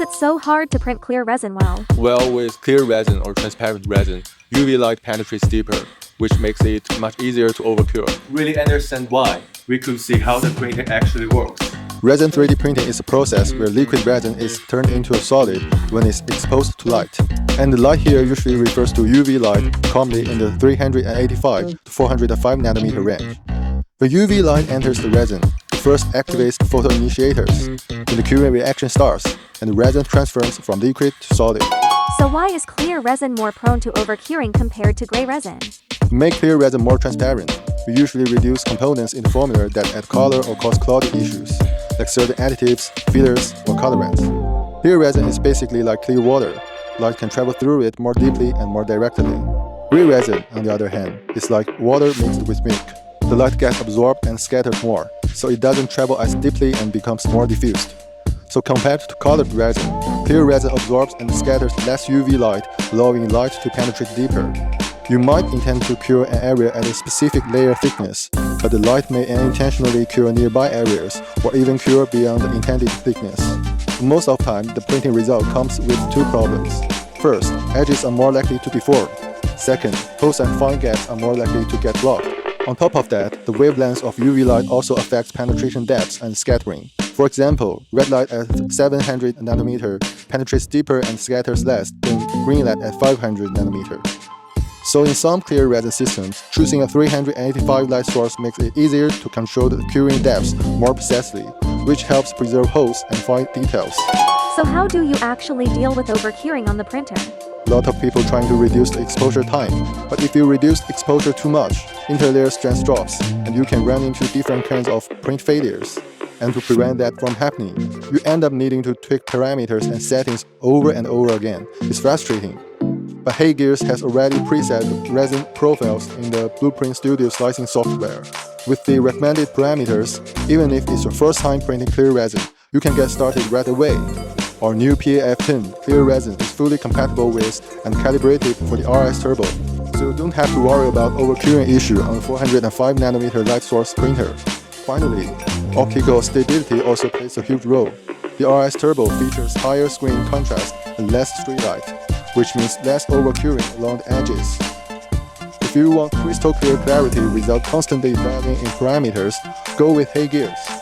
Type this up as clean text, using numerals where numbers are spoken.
it so hard to print clear resin well? Well, with clear resin or transparent resin, UV light penetrates deeper, which makes it much easier to overcure. Really understand why? We could see how the printing actually works. Resin 3D printing is a process where liquid resin is turned into a solid when it's exposed to light. And the light here usually refers to UV light, commonly in the 385 to 405 nanometer range. When UV light enters the resin, it first activates photoinitiators. Then the curing reaction starts, and the resin transforms from liquid to solid. So why is clear resin more prone to overcuring compared to gray resin? To make clear resin more transparent, we usually reduce components in the formula that add color or cause clouding issues, like certain additives, fillers, or colorants. Clear resin is basically like clear water. Light can travel through it more deeply and more directly. Gray resin, on the other hand, is like water mixed with milk. The light gets absorbed and scattered more, so it doesn't travel as deeply and becomes more diffused. So compared to colored resin, clear resin absorbs and scatters less UV light, allowing light to penetrate deeper. You might intend to cure an area at a specific layer thickness, but the light may unintentionally cure nearby areas, or even cure beyond the intended thickness. Most of the time, the printing result comes with two problems. First, edges are more likely to be formed. Second, holes and fine gaps are more likely to get blocked. On top of that, the wavelength of UV light also affects penetration depth and scattering. For example, red light at 700 nanometer penetrates deeper and scatters less than green light at 500 nanometer. So in some clear resin systems, choosing a 385 light source makes it easier to control the curing depths more precisely, which helps preserve holes and fine details. So how do you actually deal with overcuring on the printer? A lot of people trying to reduce the exposure time, but if you reduce exposure too much, interlayer strength drops, and you can run into different kinds of print failures. And to prevent that from happening, you end up needing to tweak parameters and settings over and over again. It's frustrating. But HeyGears has already preset the resin profiles in the Blueprint Studio slicing software. With the recommended parameters, even if it's your first time printing clear resin, you can get started right away. Our new PAF10 clear resin is fully compatible with and calibrated for the RS Turbo, so you don't have to worry about overcuring issue on 405 nanometer light source printer. Finally, optical stability also plays a huge role. The RS Turbo features higher screen contrast and less street light, which means less overcuring along the edges. If you want crystal clear clarity without constantly diving in parameters, go with HeyGears.